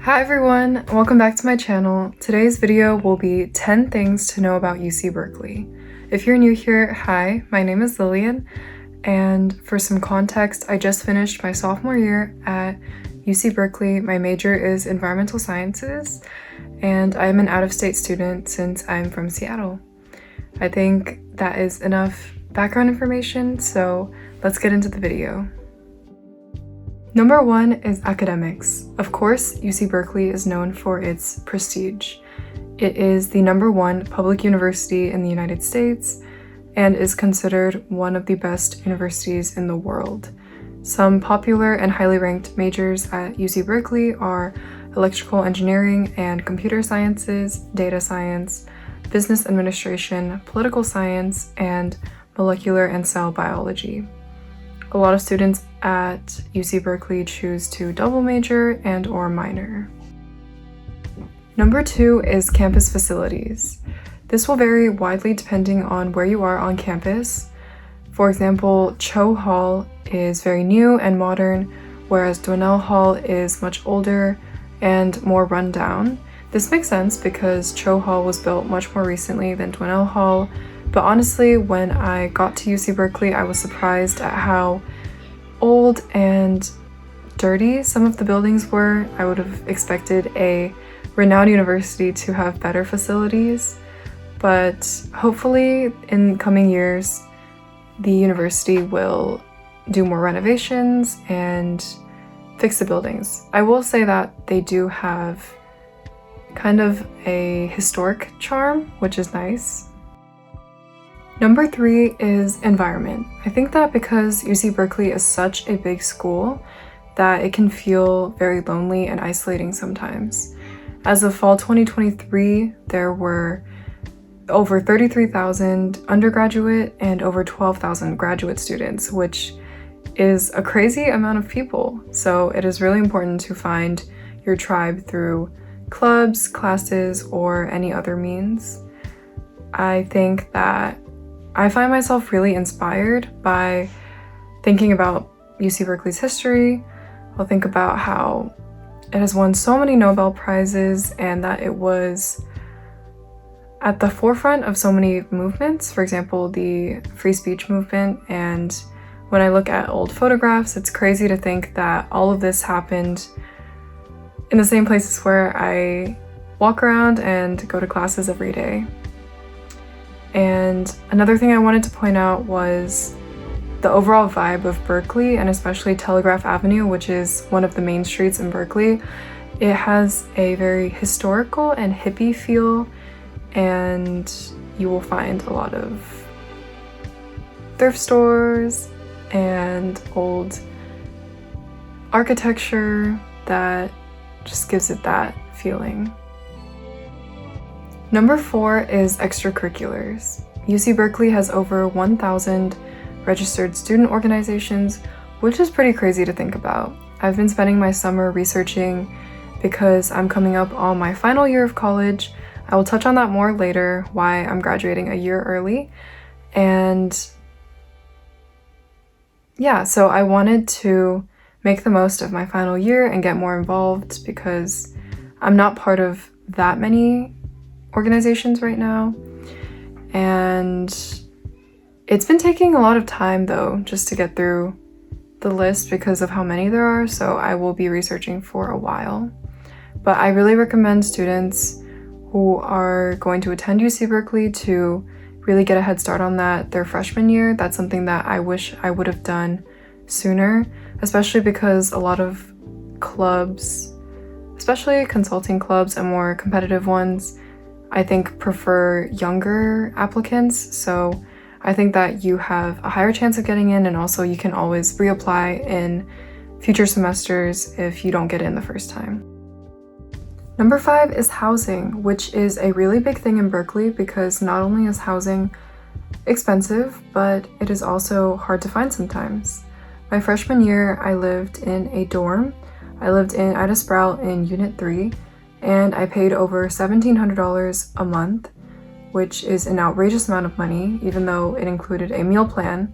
Hi everyone, welcome back to my channel. Today's video will be 10 things to know about UC Berkeley. If you're new here, hi, my name is Lillian, and for some context, I just finished my sophomore year at UC Berkeley. My major is environmental sciences, and I'm an out-of-state student since I'm from Seattle. I think that is enough background information, so let's get into the video. Number 1 is academics. Of course, UC Berkeley is known for its prestige. It is the #1 public university in the United States and is considered one of the best universities in the world. Some popular and highly ranked majors at UC Berkeley are electrical engineering and computer sciences, data science, business administration, political science, and molecular and cell biology. A lot of students at UC Berkeley choose to double major and/or minor. Number 2 is campus facilities. This will vary widely depending on where you are on campus. For example, Cho Hall is very new and modern, whereas Donnell Hall is much older and more rundown. This makes sense because Cho Hall was built much more recently than Donnell Hall, but honestly, when I got to UC Berkeley, I was surprised at how old and dirty some of the buildings were. I would have expected a renowned university to have better facilities, but hopefully in coming years, the university will do more renovations and fix the buildings. I will say that they do have kind of a historic charm, which is nice. Number 3 is environment. I think that because UC Berkeley is such a big school that it can feel very lonely and isolating sometimes. As of fall 2023, there were over 33,000 undergraduate and over 12,000 graduate students, which is a crazy amount of people. So it is really important to find your tribe through clubs, classes, or any other means. I think that I find myself really inspired by thinking about UC Berkeley's history. I'll think about how it has won so many Nobel Prizes and that it was at the forefront of so many movements, for example, the free speech movement. And when I look at old photographs, it's crazy to think that all of this happened in the same places where I walk around and go to classes every day. And another thing I wanted to point out was the overall vibe of Berkeley, and especially Telegraph Avenue, which is one of the main streets in Berkeley. It has a very historical and hippie feel, and you will find a lot of thrift stores and old architecture that just gives it that feeling. Number 4 is extracurriculars. UC Berkeley has over 1,000 registered student organizations, which is pretty crazy to think about. I've been spending my summer researching because I'm coming up on my final year of college. I will touch on that more later, why I'm graduating a year early. And yeah, so I wanted to make the most of my final year and get more involved because I'm not part of that many organizations right now, and it's been taking a lot of time though just to get through the list because of how many there are, so I will be researching for a while. But I really recommend students who are going to attend UC Berkeley to really get a head start on that their freshman year. That's something that I wish I would have done sooner, especially because a lot of clubs, especially consulting clubs and more competitive ones, I think prefer younger applicants, so I think that you have a higher chance of getting in, and also you can always reapply in future semesters if you don't get in the first time. Number 5 is housing, which is a really big thing in Berkeley because not only is housing expensive, but it is also hard to find sometimes. My freshman year, I lived in a dorm. I lived in Ida Sprout in Unit 3, and I paid over $1,700 a month, which is an outrageous amount of money, even though it included a meal plan,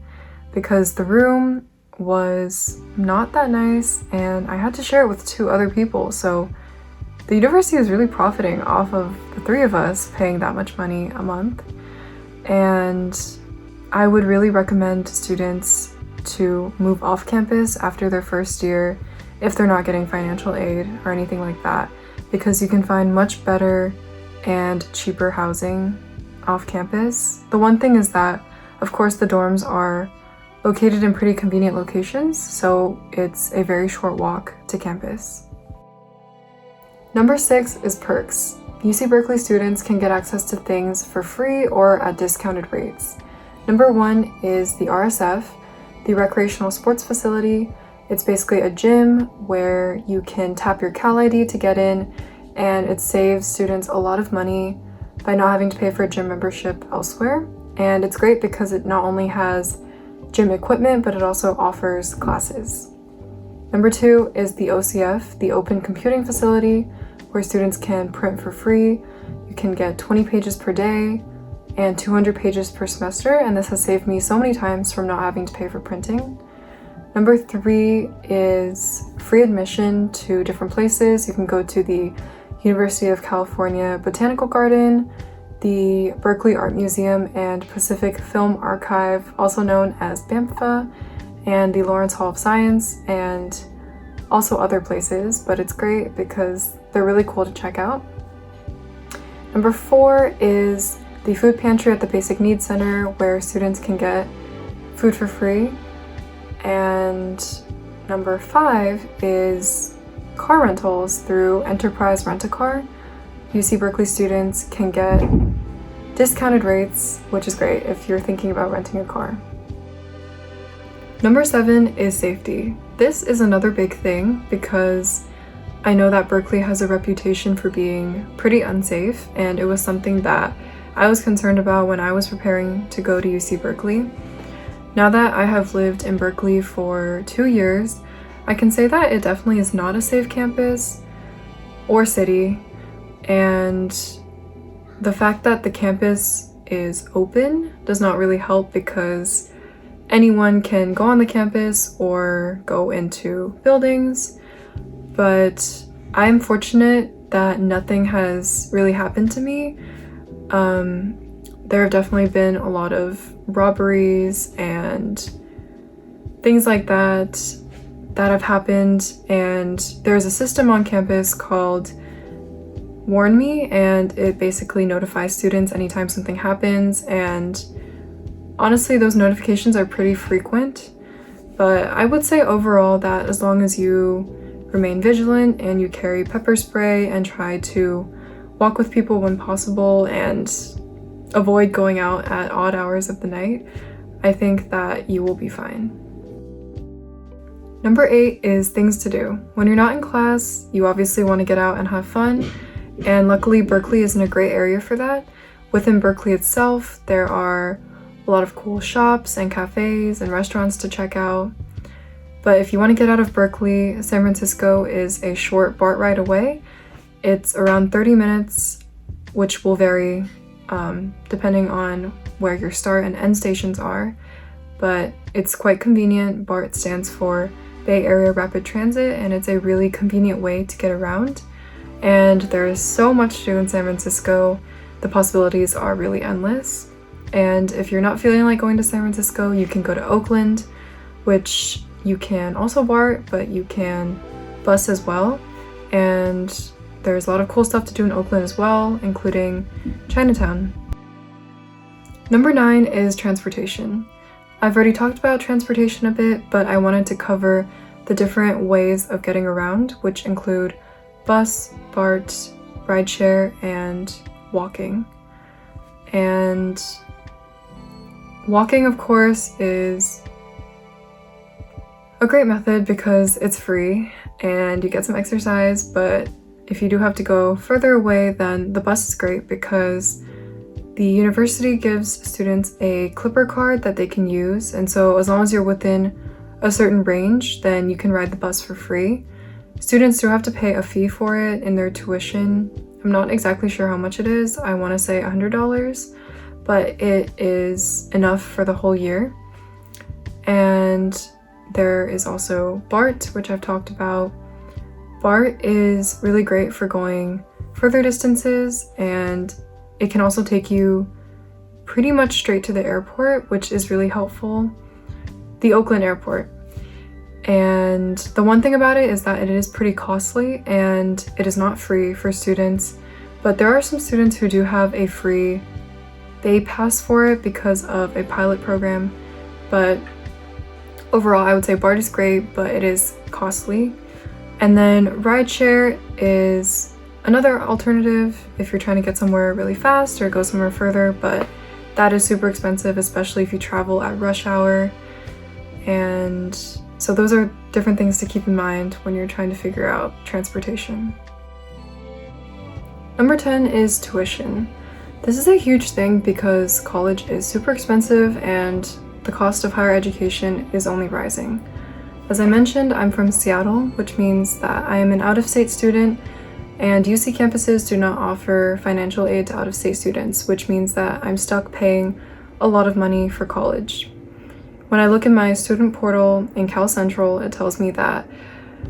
because the room was not that nice and I had to share it with 2 other people, so the university is really profiting off of the three of us paying that much money a month. And I would really recommend students to move off campus after their first year if they're not getting financial aid or anything like that, because you can find much better and cheaper housing off campus. The one thing is that, of course, the dorms are located in pretty convenient locations, so it's a very short walk to campus. Number 6 is perks. UC Berkeley students can get access to things for free or at discounted rates. Number 1 is the RSF, the recreational sports facility. It's basically a gym where you can tap your Cal ID to get in, and it saves students a lot of money by not having to pay for a gym membership elsewhere. And it's great because it not only has gym equipment, but it also offers classes. Number 2 is the OCF, the Open Computing Facility, where students can print for free. You can get 20 pages per day and 200 pages per semester, and this has saved me so many times from not having to pay for printing. Number 3 is free admission to different places. You can go to the University of California Botanical Garden, the Berkeley Art Museum and Pacific Film Archive, also known as BAMFA, and the Lawrence Hall of Science, and also other places, but it's great because they're really cool to check out. Number 4 is the food pantry at the Basic Needs Center, where students can get food for free. And number 5 is car rentals through Enterprise Rent-A-Car. UC Berkeley students can get discounted rates, which is great if you're thinking about renting a car. Number 7 is safety. This is another big thing because I know that Berkeley has a reputation for being pretty unsafe, and it was something that I was concerned about when I was preparing to go to UC Berkeley. Now that I have lived in Berkeley for 2 years, I can say that it definitely is not a safe campus or city, and the fact that the campus is open does not really help because anyone can go on the campus or go into buildings, but I'm fortunate that nothing has really happened to me. There have definitely been a lot of robberies and things like that have happened, and there's a system on campus called Warn Me, and it basically notifies students anytime something happens, and honestly those notifications are pretty frequent. But I would say overall that as long as you remain vigilant and you carry pepper spray and try to walk with people when possible and avoid going out at odd hours of the night, I think that you will be fine. Number 8 is things to do. When you're not in class, you obviously want to get out and have fun, and luckily Berkeley is in a great area for that. Within Berkeley itself, there are a lot of cool shops and cafes and restaurants to check out. But if you want to get out of Berkeley, San Francisco is a short BART ride away. It's around 30 minutes, which will vary depending on where your start and end stations are, but it's quite convenient. BART stands for Bay Area Rapid Transit, and it's a really convenient way to get around. And there is so much to do in San Francisco. The possibilities are really endless. And if you're not feeling like going to San Francisco, you can go to Oakland, which you can also BART, but you can bus as well. And there's a lot of cool stuff to do in Oakland as well, including Chinatown. Number 9 is transportation. I've already talked about transportation a bit, but I wanted to cover the different ways of getting around, which include bus, BART, rideshare, and walking. And walking, of course, is a great method because it's free and you get some exercise, but if you do have to go further away, then the bus is great because the university gives students a Clipper card that they can use, and so as long as you're within a certain range, then you can ride the bus for free. Students do have to pay a fee for it in their tuition. I'm not exactly sure how much it is. I want to say $100, but it is enough for the whole year. And there is also BART, which I've talked about. BART is really great for going further distances, and it can also take you pretty much straight to the airport, which is really helpful. The Oakland airport. And the one thing about it is that it is pretty costly and it is not free for students, but there are some students who do have a free day pass for it because of a pilot program. But overall, I would say BART is great, but it is costly. And then rideshare is another alternative if you're trying to get somewhere really fast or go somewhere further, but that is super expensive, especially if you travel at rush hour. And so those are different things to keep in mind when you're trying to figure out transportation. Number 10 is tuition. This is a huge thing because college is super expensive and the cost of higher education is only rising. As I mentioned, I'm from Seattle, which means that I am an out-of-state student, and UC campuses do not offer financial aid to out-of-state students, which means that I'm stuck paying a lot of money for college. When I look in my student portal in Cal Central, it tells me that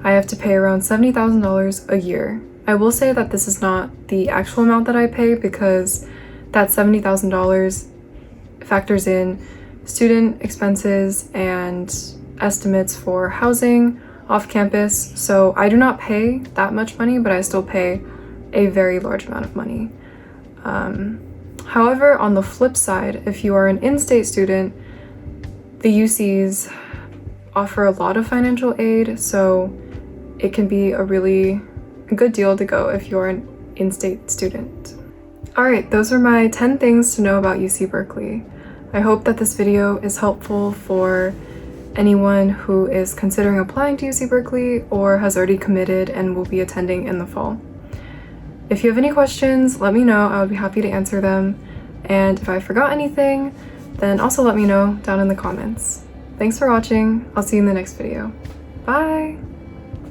I have to pay around $70,000 a year. I will say that this is not the actual amount that I pay because that $70,000 factors in student expenses and estimates for housing off campus. So I do not pay that much money, but I still pay a very large amount of money. However, on the flip side, if you are an in-state student, the UCs offer a lot of financial aid, so it can be a really good deal to go if you're an in-state student. Alright, those are my 10 things to know about UC Berkeley. I hope that this video is helpful for anyone who is considering applying to UC Berkeley or has already committed and will be attending in the fall. If you have any questions, let me know. I would be happy to answer them. And if I forgot anything, then also let me know down in the comments. Thanks for watching. I'll see you in the next video. Bye!